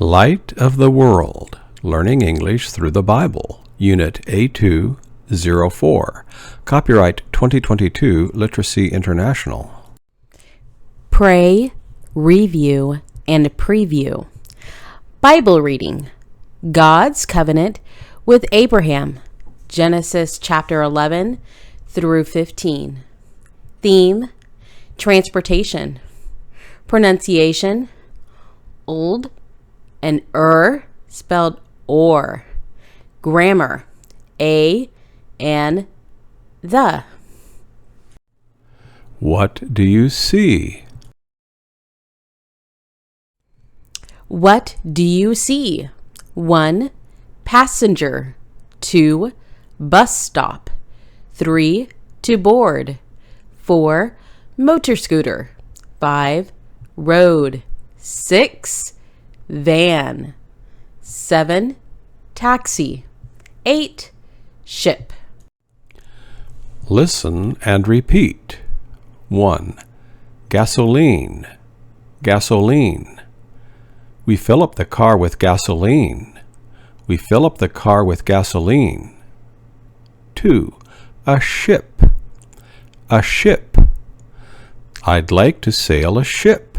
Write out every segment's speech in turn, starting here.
Light of the World, Learning English Through the Bible, Unit A204, Copyright 2022, Literacy International. Pray, review, and preview. Bible reading. God's covenant with Abraham, Genesis chapter 11 through 15. Theme, transportation. Pronunciation, old and spelled or. Grammar, a and the. What do you see? What do you see? 1. Passenger. 2. Bus stop. 3. To board. 4. Motor scooter. 5. Road. 6. Van. 7. Taxi. 8. Ship. Listen and repeat. 1. Gasoline. Gasoline. We fill up the car with gasoline. We fill up the car with gasoline. 2. A ship. A ship. I'd like to sail a ship.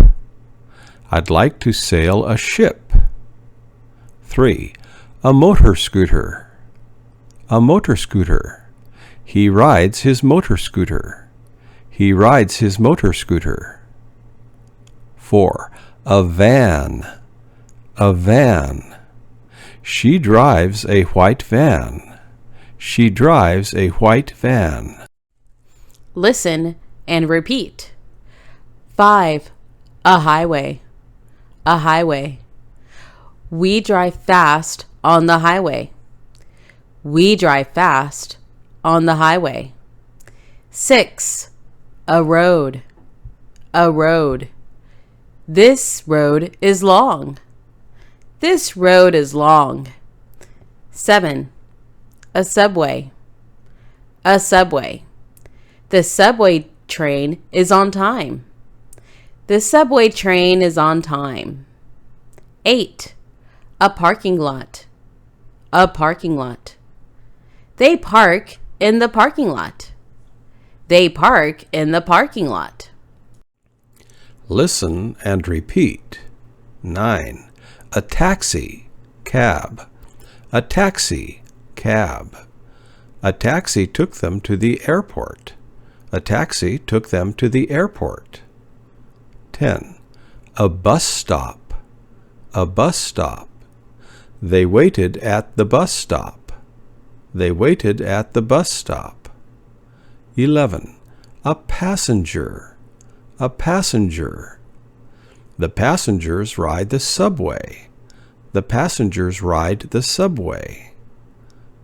I'd like to sail a ship. 3. A motor scooter. A motor scooter. He rides his motor scooter. He rides his motor scooter. 4. A van. A van. She drives a white van. She drives a white van. Listen and repeat. 5. A highway. A highway. We drive fast on the highway. We drive fast on the highway. 6. A road. A road. This road is long. This road is long. 7. A subway. A subway. The subway train is on time. The subway train is on time. 8. A parking lot. A parking lot. They park in the parking lot. They park in the parking lot. Listen and repeat. 9. A taxi, cab. A taxi, cab. A taxi took them to the airport. A taxi took them to the airport. 10. A bus stop. A bus stop. They waited at the bus stop. They waited at the bus stop. 11. A passenger. A passenger. The passengers ride the subway. The passengers ride the subway.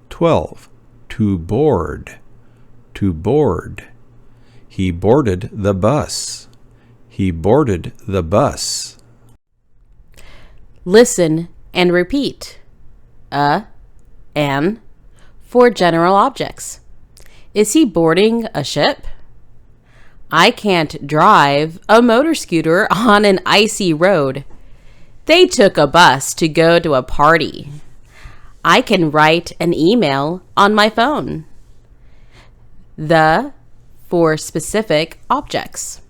12. To board. To board. He boarded the bus. He boarded the bus. Listen and repeat. An, for general objects. Is he boarding a ship? I can't drive a motor scooter on an icy road. They took a bus to go to a party. I can write an email on my phone. The, for specific objects.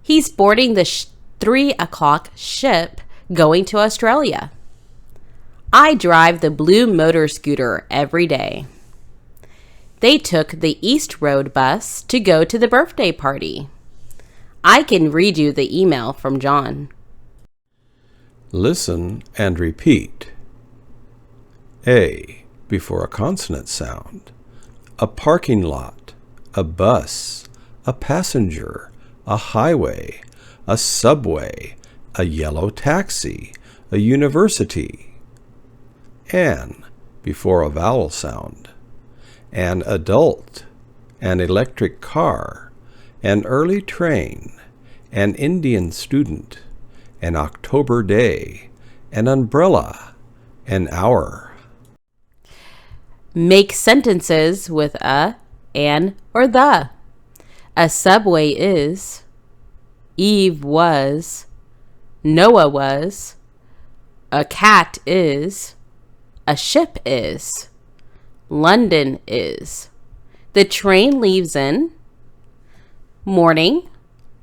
He's boarding the 3 o'clock ship going to Australia. I drive the blue motor scooter every day. They took the East Road bus to go to the birthday party. I can read you the email from John. Listen and repeat. A, before a consonant sound. A parking lot. A bus. A passenger. A highway. A subway. A yellow taxi. A university. An, before a vowel sound. An adult. An electric car. An early train. An Indian student. An October day. An umbrella. An hour. Make sentences with a, an, or the. A subway is. Eve was. Noah was. A cat is. A ship is. London is. The train leaves in. Morning.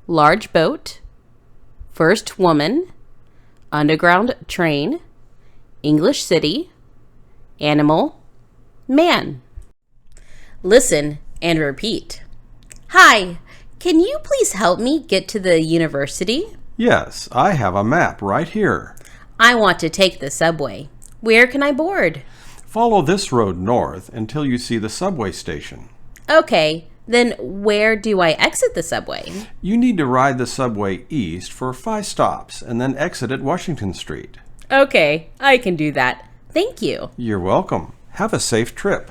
Large boat. First woman. Underground train. English city. Animal. Man. Listen and repeat. Hi, can you please help me get to the university? Yes, I have a map right here. I want to take the subway. Where can I board? Follow this road north until you see the subway station. Okay, then where do I exit the subway? You need to ride the subway east for 5 stops and then exit at Washington Street. Okay, I can do that. Thank you. You're welcome. Have a safe trip.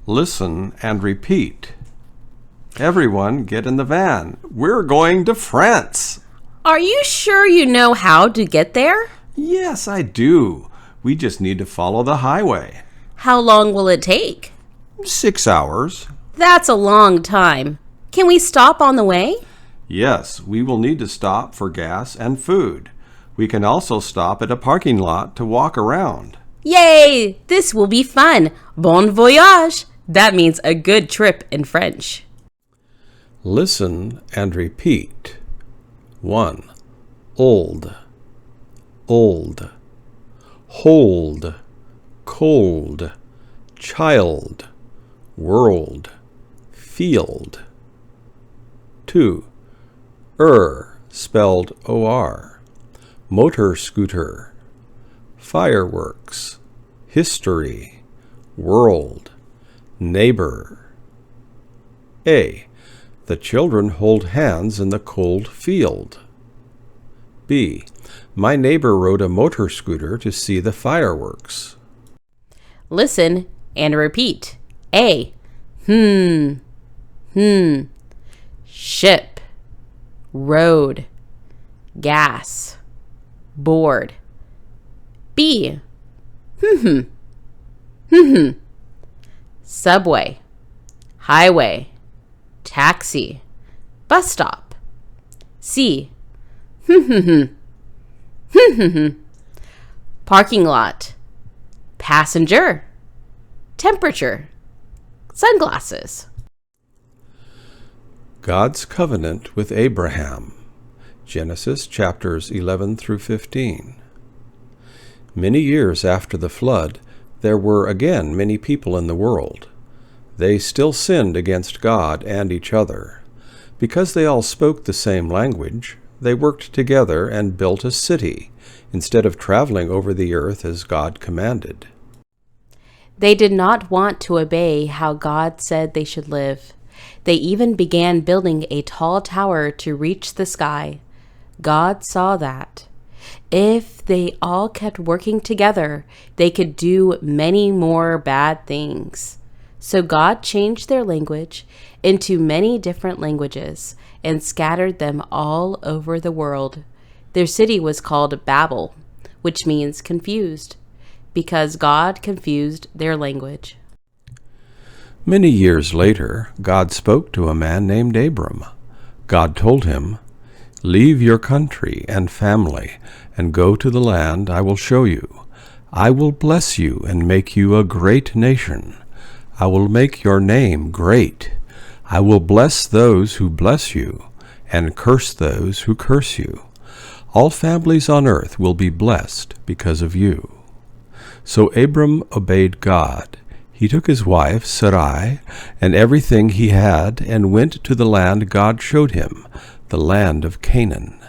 Listen and repeat. Everyone get in the van. We're going to France. Are you sure you know how to get there? Yes, I do. We just need to follow the highway. How long will it take? 6 hours. That's a long time. Can we stop on the way? Yes, we will need to stop for gas and food. We can also stop at a parking lot to walk around. Yay! This will be fun. Bon voyage! That means a good trip in French. Listen and repeat. 1. Old, old. Hold, cold, child, world, field. 2. Spelled O-R. Motor scooter, fireworks, history, world, neighbor. A. The children hold hands in the cold field. B. My neighbor rode a motor scooter to see the fireworks. Listen and repeat. A. Ship. Road. Gas. Board. B. Subway. Highway. Taxi. Bus stop. C. Parking lot. Passenger. Temperature. Sunglasses. God's covenant with Abraham. Genesis chapters 11 through 15. Many years after the flood, there were again many people in the world. They still sinned against God and each other. Because they all spoke the same language, they worked together and built a city, instead of traveling over the earth as God commanded. They did not want to obey how God said they should live. They even began building a tall tower to reach the sky. God saw that. If they all kept working together, they could do many more bad things. So God changed their language into many different languages and scattered them all over the world. Their city was called Babel, which means confused, because God confused their language. Many years later, God spoke to a man named Abram. God told him, "Leave your country and family and go to the land I will show you. I will bless you and make you a great nation. I will make your name great. I will bless those who bless you and curse those who curse you. All families on earth will be blessed because of you." So Abram obeyed God. He took his wife Sarai and everything he had and went to the land God showed him, the land of Canaan.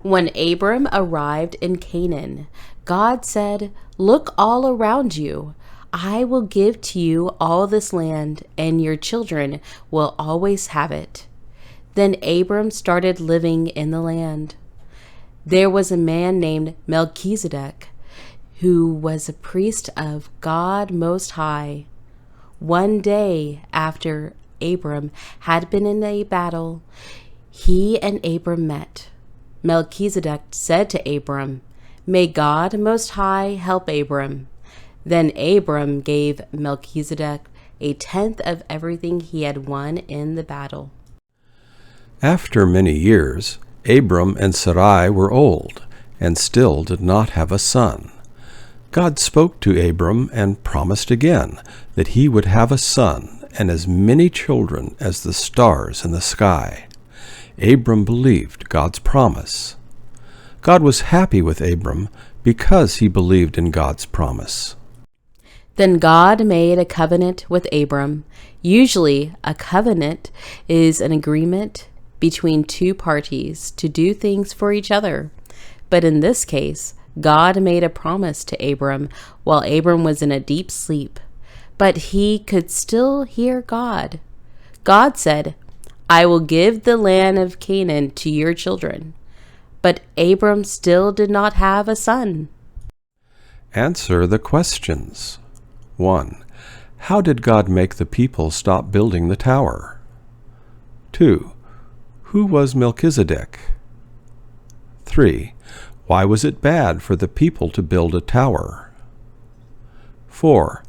When Abram arrived in Canaan, God said, "Look all around you. I will give to you all this land, and your children will always have it." Then Abram started living in the land. There was a man named Melchizedek, who was a priest of God Most High. One day after Abram had been in a battle, he and Abram met. Melchizedek said to Abram, "May God Most High help Abram." Then Abram gave Melchizedek a tenth of everything he had won in the battle. After many years, Abram and Sarai were old, and still did not have a son. God spoke to Abram and promised again that he would have a son and as many children as the stars in the sky. Abram believed God's promise. God was happy with Abram because he believed in God's promise. Then God made a covenant with Abram. Usually, a covenant is an agreement between two parties to do things for each other. But in this case, God made a promise to Abram while Abram was in a deep sleep. But he could still hear God. God said, "I will give the land of Canaan to your children." But Abram still did not have a son. Answer the questions. 1. How did God make the people stop building the tower? 2. Who was Melchizedek? 3. Why was it bad for the people to build a tower? 4.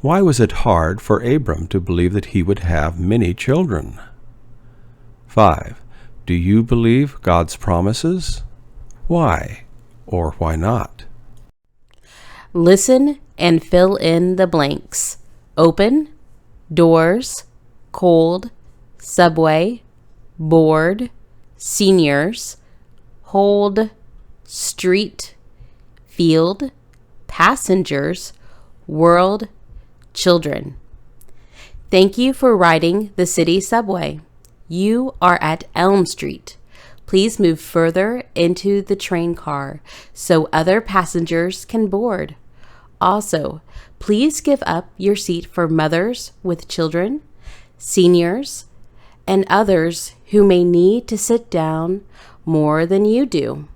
Why was it hard for Abram to believe that he would have many children? 5. Do you believe God's promises? Why or why not? Listen and fill in the blanks. Open, doors, cold, subway, board, seniors, hold, street, field, passengers, world, children. Thank you for riding the city subway. You are at Elm Street. Please move further into the train car so other passengers can board. Also, please give up your seat for mothers with children, seniors, and others who may need to sit down more than you do.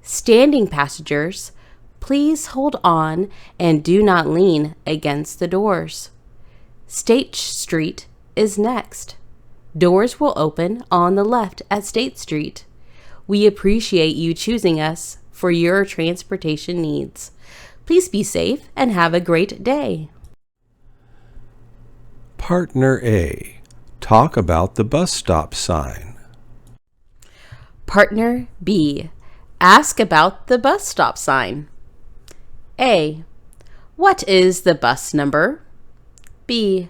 Standing passengers, please hold on and do not lean against the doors. State Street is next. Doors will open on the left at State Street. We appreciate you choosing us for your transportation needs. Please be safe and have a great day. Partner A. Talk about the bus stop sign. Partner B. Ask about the bus stop sign. A. What is the bus number? B.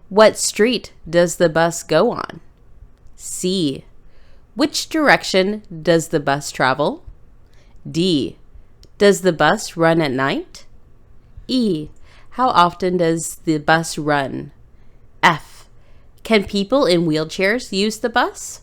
What street does the bus go on? C. Which direction does the bus travel? D. Does the bus run at night? E. How often does the bus run? F. Can people in wheelchairs use the bus?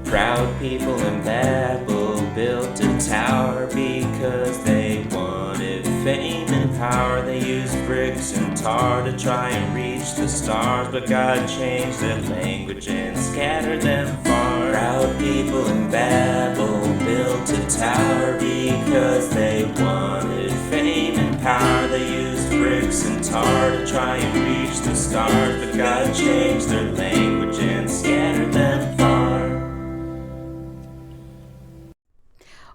Proud people in Babel built a tower because they wanted fame and power. They used bricks and tar to try and reach the stars, but God changed their language and scattered them far. Proud people in Babel built a tower because they wanted fame and power. They used bricks and tar to try and reach the stars, but God changed their language and scattered them far.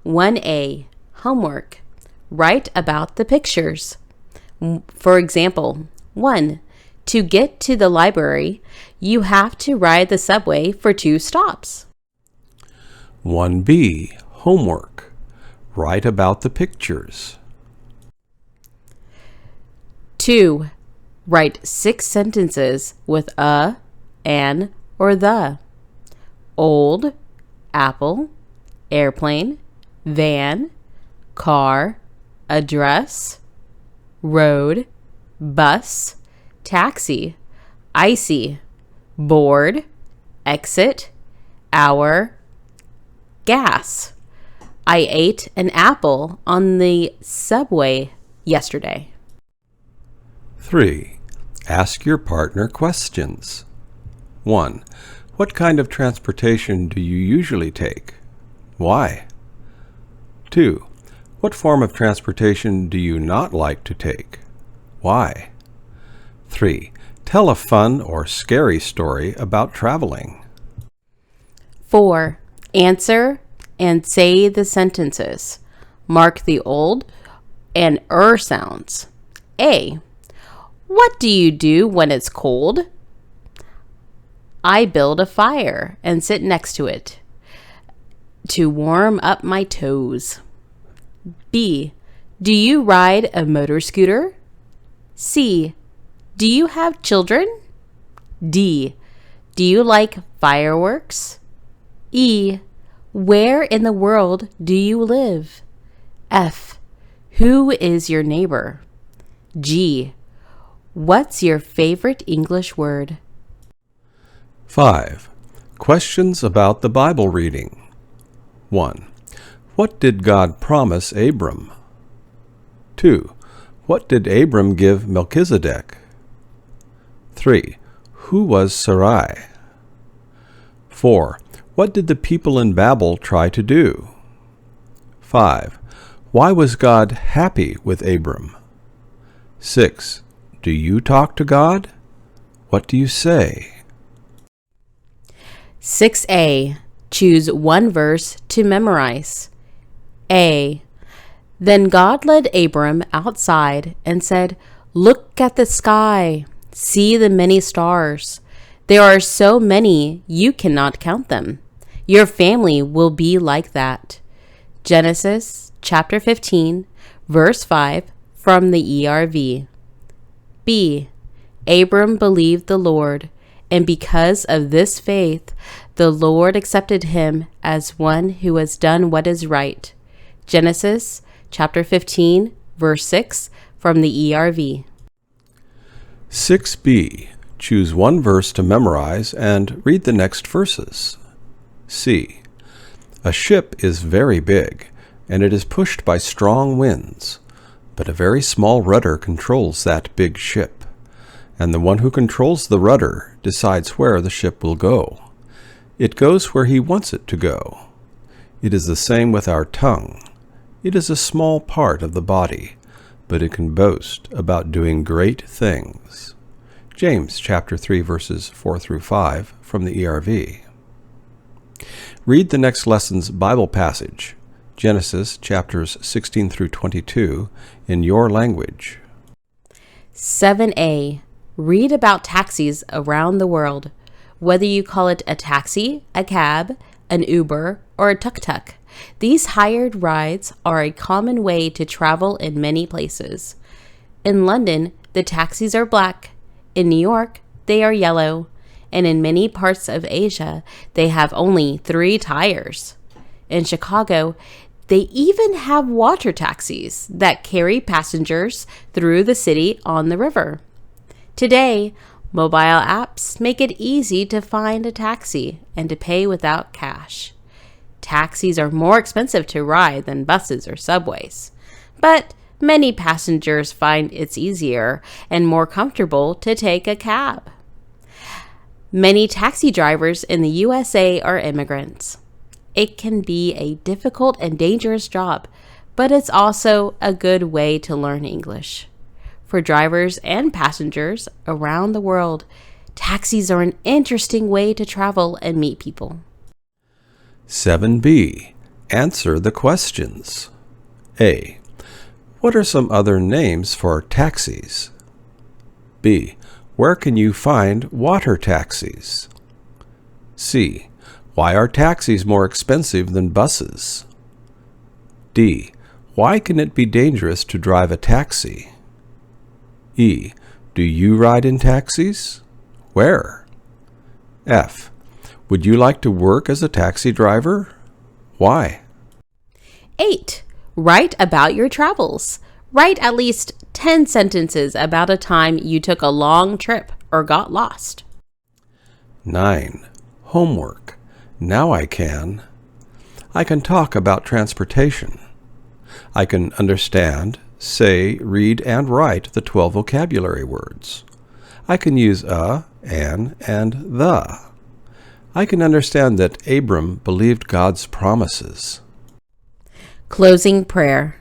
1A. Homework. Write about the pictures. For example, 1. To get to the library, you have to ride the subway for 2 stops. 1B. Homework. Write about the pictures. 2. Write 6 sentences with a, an, or the. Old, apple, airplane, van, car, address, road, bus, taxi, icy, board, exit, hour, gas. I ate an apple on the subway yesterday. 3. Ask your partner questions. 1. What kind of transportation do you usually take? Why? 2. What form of transportation do you not like to take? Why? 3. Tell a fun or scary story about traveling. 4. Answer and say the sentences. Mark the old and sounds. A. What do you do when it's cold? I build a fire and sit next to it. To warm up my toes. B. Do you ride a motor scooter? C. Do you have children? D. Do you like fireworks? E. Where in the world do you live? F. Who is your neighbor? G. What's your favorite English word? 5. Questions about the Bible reading. 1. What did God promise Abram? 2. What did Abram give Melchizedek? 3. Who was Sarai? 4. What did the people in Babel try to do? 5. Why was God happy with Abram? 6. Do you talk to God? What do you say? 6A. Choose one verse to memorize. A. Then God led Abram outside and said, "Look at the sky. See the many stars. There are so many you cannot count them. Your family will be like that." Genesis chapter 15, verse 5 from the ERV. B. Abram believed the Lord, and because of this faith, the Lord accepted him as one who has done what is right. Genesis chapter 15, verse 6 from the ERV. 6b. Choose one verse to memorize and read the next verses. C. A ship is very big, and it is pushed by strong winds, but a very small rudder controls that big ship, and the one who controls the rudder decides where the ship will go. It goes where he wants it to go. It is the same with our tongue. It is a small part of the body, but it can boast about doing great things. James chapter 3 verses 4 through 5 from the ERV. Read the next lesson's Bible passage, Genesis chapters 16 through 22, in your language. 7A. Read about taxis around the world. Whether you call it a taxi, a cab, an Uber, or a tuk-tuk, these hired rides are a common way to travel in many places. In London, the taxis are black. In New York, they are yellow. And in many parts of Asia, they have only 3 tires. In Chicago, they even have water taxis that carry passengers through the city on the river. Today, mobile apps make it easy to find a taxi and to pay without cash. Taxis are more expensive to ride than buses or subways, but many passengers find it's easier and more comfortable to take a cab. Many taxi drivers in the USA are immigrants. It can be a difficult and dangerous job, but it's also a good way to learn English. For drivers and passengers around the world, taxis are an interesting way to travel and meet people. 7b. Answer the questions. A. What are some other names for taxis? B. Where can you find water taxis? C. Why are taxis more expensive than buses? D. Why can it be dangerous to drive a taxi? E. Do you ride in taxis? Where? F. Would you like to work as a taxi driver? Why? 8. Write about your travels. Write at least 10 sentences about a time you took a long trip or got lost. 9. Homework. Now I can talk about transportation. I can understand, say, read, and write the 12 vocabulary words. I can use a, an, and the. I can understand that Abram believed God's promises. Closing prayer.